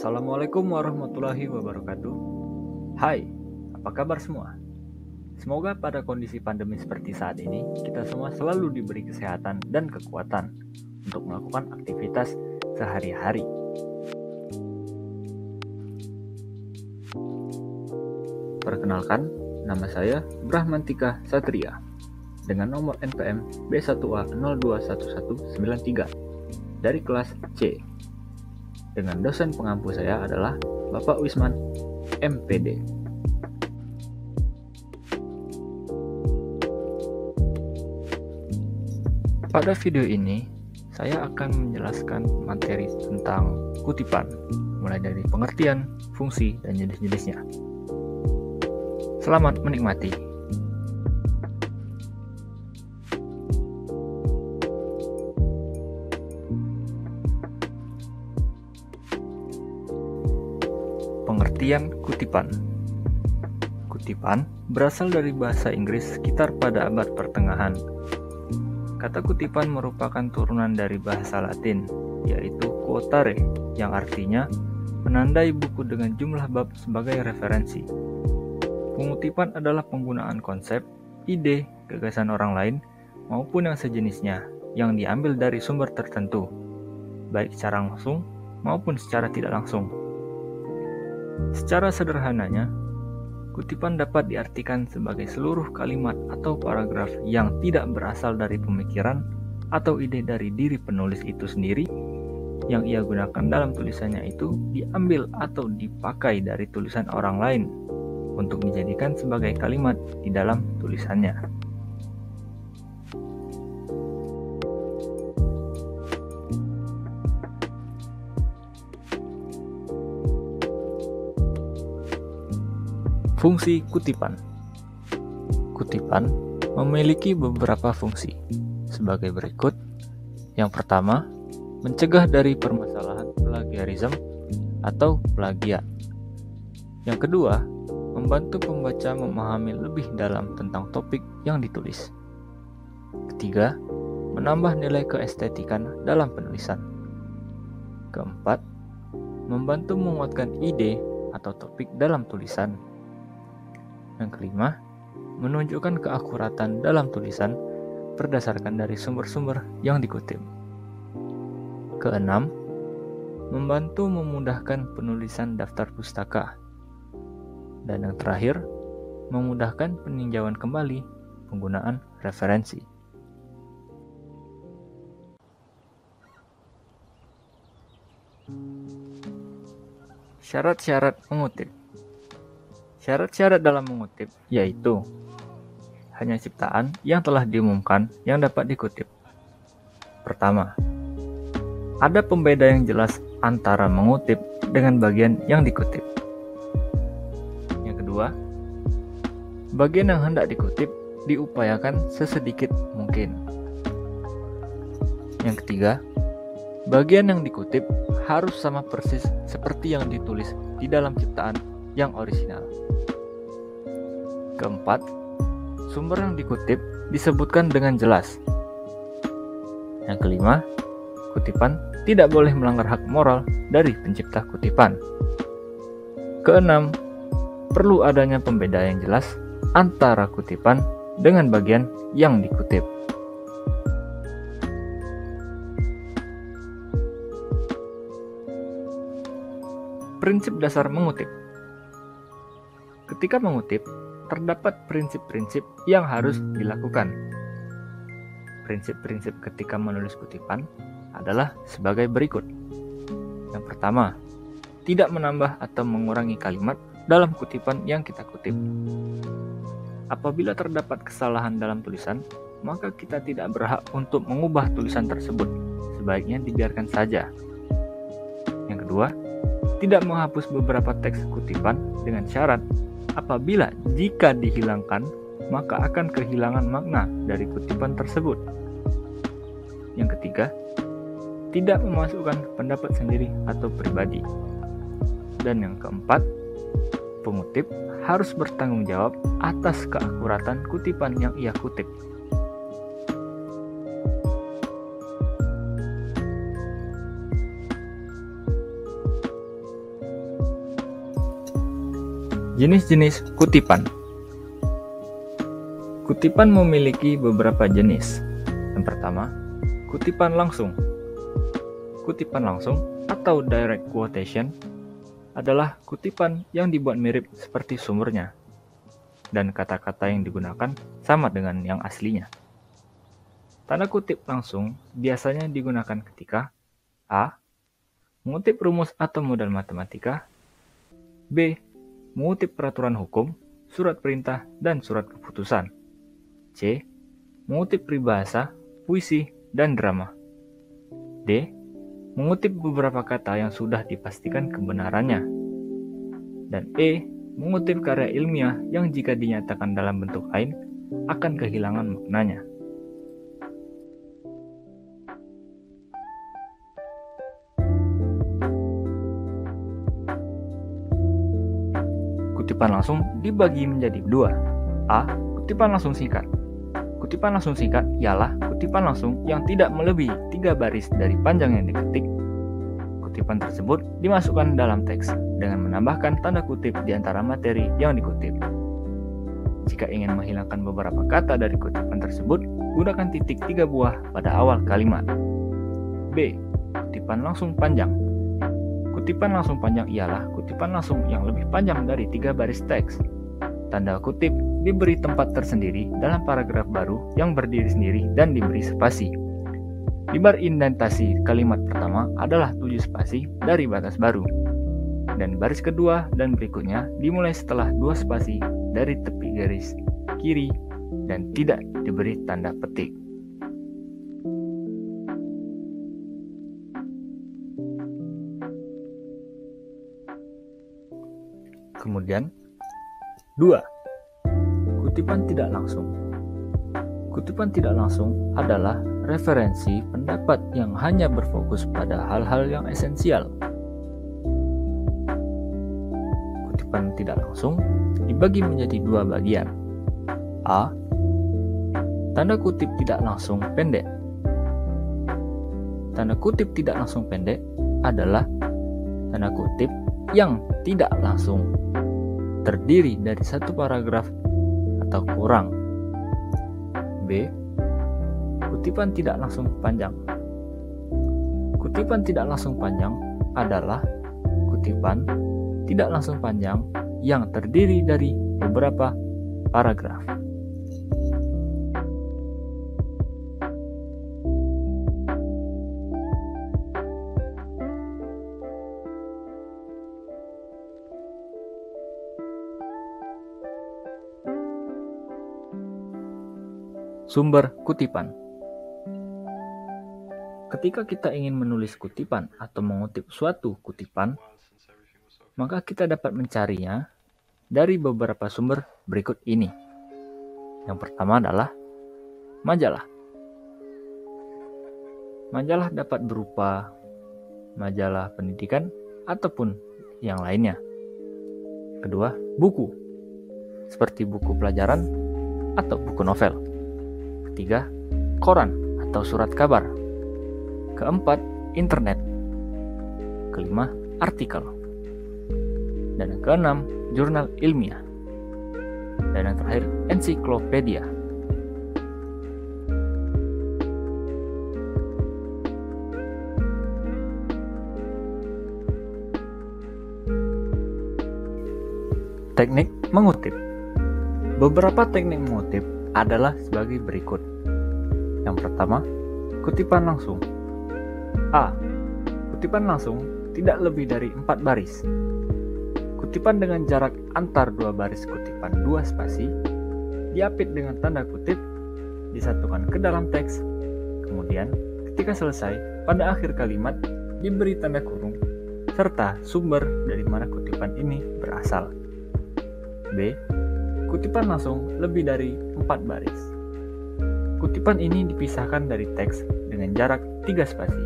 Assalamualaikum warahmatullahi wabarakatuh. Hai, apa kabar semua? Semoga pada kondisi pandemi seperti saat ini, kita semua selalu diberi kesehatan dan kekuatan untuk melakukan aktivitas sehari-hari. Perkenalkan, nama saya Brahmantika Satria dengan nomor NPM B1A021193 dari kelas C. Dengan dosen pengampu saya adalah Bapak Wisman, MPD. Pada video ini, saya akan menjelaskan materi tentang kutipan, mulai dari pengertian, fungsi, dan jenis-jenisnya. Selamat menikmati. Pengertian kutipan. Kutipan berasal dari bahasa Inggris sekitar pada abad pertengahan. Kata kutipan merupakan turunan dari bahasa Latin, yaitu quotare, yang artinya menandai buku dengan jumlah bab sebagai referensi. Pengutipan adalah penggunaan konsep, ide, gagasan orang lain, maupun yang sejenisnya yang diambil dari sumber tertentu, baik secara langsung maupun secara tidak langsung. Secara sederhananya, kutipan dapat diartikan sebagai seluruh kalimat atau paragraf yang tidak berasal dari pemikiran atau ide dari diri penulis itu sendiri, yang ia gunakan dalam tulisannya itu diambil atau dipakai dari tulisan orang lain untuk dijadikan sebagai kalimat di dalam tulisannya. Fungsi kutipan. Kutipan memiliki beberapa fungsi sebagai berikut. Yang pertama, mencegah dari permasalahan plagiarisme atau plagiat. Yang kedua, membantu pembaca memahami lebih dalam tentang topik yang ditulis. Ketiga, menambah nilai keestetikan dalam penulisan. Keempat, membantu menguatkan ide atau topik dalam tulisan. Yang kelima, menunjukkan keakuratan dalam tulisan berdasarkan dari sumber-sumber yang dikutip. Keenam, membantu memudahkan penulisan daftar pustaka. Dan yang terakhir, memudahkan peninjauan kembali penggunaan referensi. Syarat-syarat mengutip. Syarat-syarat dalam mengutip yaitu hanya ciptaan yang telah diumumkan yang dapat dikutip. Pertama, ada pembeda yang jelas antara mengutip dengan bagian yang dikutip. Yang kedua, bagian yang hendak dikutip diupayakan sesedikit mungkin. Yang ketiga, bagian yang dikutip harus sama persis seperti yang ditulis di dalam ciptaan yang orisinal. Keempat, sumber yang dikutip disebutkan dengan jelas. Yang kelima, kutipan tidak boleh melanggar hak moral dari pencipta kutipan. Keenam, perlu adanya pembeda yang jelas antara kutipan dengan bagian yang dikutip. Prinsip dasar mengutip. Ketika mengutip, terdapat prinsip-prinsip yang harus dilakukan. Prinsip-prinsip ketika menulis kutipan adalah sebagai berikut. Yang pertama, tidak menambah atau mengurangi kalimat dalam kutipan yang kita kutip. Apabila terdapat kesalahan dalam tulisan, maka kita tidak berhak untuk mengubah tulisan tersebut. Sebaiknya dibiarkan saja. Yang kedua, tidak menghapus beberapa teks kutipan dengan syarat apabila jika dihilangkan, maka akan kehilangan makna dari kutipan tersebut. Yang ketiga, tidak memasukkan pendapat sendiri atau pribadi. Dan yang keempat, pengutip harus bertanggung jawab atas keakuratan kutipan yang ia kutip. Jenis-jenis kutipan. Kutipan memiliki beberapa jenis. Yang pertama, kutipan langsung. Kutipan langsung atau direct quotation adalah kutipan yang dibuat mirip seperti sumbernya, dan kata-kata yang digunakan sama dengan yang aslinya. Tanda kutip langsung biasanya digunakan ketika A. Mengutip rumus atau modal matematika, B. Mengutip peraturan hukum, surat perintah, dan surat keputusan, C. Mengutip peribahasa, puisi, dan drama, D. Mengutip beberapa kata yang sudah dipastikan kebenarannya, dan E. Mengutip karya ilmiah yang jika dinyatakan dalam bentuk lain akan kehilangan maknanya. Kutipan langsung dibagi menjadi dua. A. Kutipan langsung singkat. Kutipan langsung singkat ialah kutipan langsung yang tidak melebihi 3 baris dari panjang yang diketik. Kutipan tersebut dimasukkan dalam teks dengan menambahkan tanda kutip di antara materi yang dikutip. Jika ingin menghilangkan beberapa kata dari kutipan tersebut, gunakan titik 3 buah pada awal kalimat. B. Kutipan langsung panjang. Kutipan langsung panjang ialah kutipan langsung yang lebih panjang dari 3 baris teks. Tanda kutip diberi tempat tersendiri dalam paragraf baru yang berdiri sendiri dan diberi spasi. Di bar indentasi kalimat pertama adalah 7 spasi dari batas baru, dan baris kedua dan berikutnya dimulai setelah 2 spasi dari tepi garis kiri dan tidak diberi tanda petik. Kemudian 2. Kutipan tidak langsung. Kutipan tidak langsung adalah referensi pendapat yang hanya berfokus pada hal-hal yang esensial. Kutipan tidak langsung dibagi menjadi 2 bagian. A. Tanda kutip tidak langsung pendek. Tanda kutip tidak langsung pendek adalah tanda kutip yang tidak langsung terdiri dari 1 paragraf atau kurang. B. Kutipan tidak langsung panjang. Kutipan tidak langsung panjang adalah kutipan tidak langsung panjang yang terdiri dari beberapa paragraf. Sumber kutipan. Ketika kita ingin menulis kutipan atau mengutip suatu kutipan, maka kita dapat mencarinya dari beberapa sumber berikut ini. Yang pertama adalah majalah. Majalah dapat berupa majalah pendidikan ataupun yang lainnya. Kedua, buku, seperti buku pelajaran atau buku novel. Ketiga, koran atau surat kabar. Keempat, internet. Kelima, artikel. Dan yang keenam, jurnal ilmiah. Dan yang terakhir, ensiklopedia. Teknik mengutip. Beberapa teknik mengutip adalah sebagai berikut. Yang pertama, kutipan langsung. A. Kutipan langsung tidak lebih dari 4 baris. Kutipan dengan jarak antar 2 baris kutipan 2 spasi diapit dengan tanda kutip, disatukan ke dalam teks. Kemudian, ketika selesai, pada akhir kalimat diberi tanda kurung serta sumber dari mana kutipan ini berasal. B. Kutipan langsung lebih dari 4 baris. Kutipan ini dipisahkan dari teks dengan jarak 3 spasi.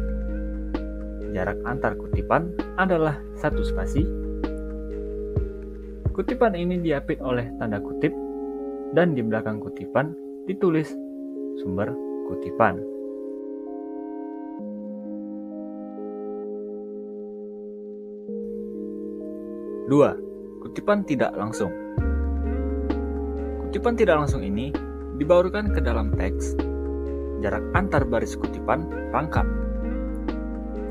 Jarak antar kutipan adalah 1 spasi. Kutipan ini diapit oleh tanda kutip dan di belakang kutipan ditulis sumber kutipan. Dua, Kutipan tidak langsung. Kutipan tidak langsung ini dibaurkan ke dalam teks. Jarak antar baris kutipan rangkap.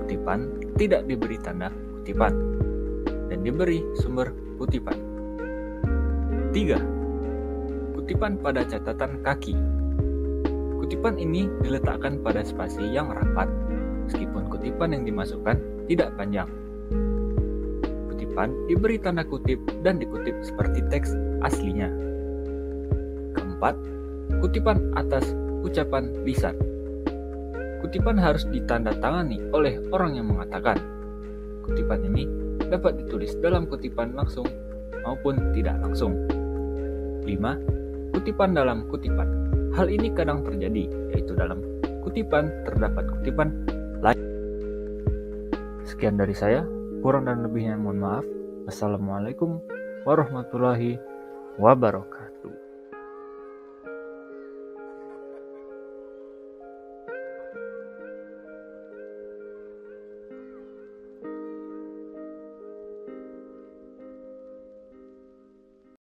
Kutipan tidak diberi tanda kutipan dan diberi sumber kutipan. 3. Kutipan pada catatan kaki. Kutipan ini diletakkan pada spasi yang rapat, meskipun kutipan yang dimasukkan tidak panjang. Kutipan diberi tanda kutip dan dikutip seperti teks aslinya. 4. Kutipan atas ucapan lisan. Kutipan harus ditandatangani oleh orang yang mengatakan. Kutipan ini dapat ditulis dalam kutipan langsung maupun tidak langsung. 5. Kutipan dalam kutipan. Hal ini kadang terjadi, yaitu dalam kutipan terdapat kutipan lain. Sekian dari saya, kurang dan lebihnya mohon maaf. Wassalamualaikum warahmatullahi wabarakatuh.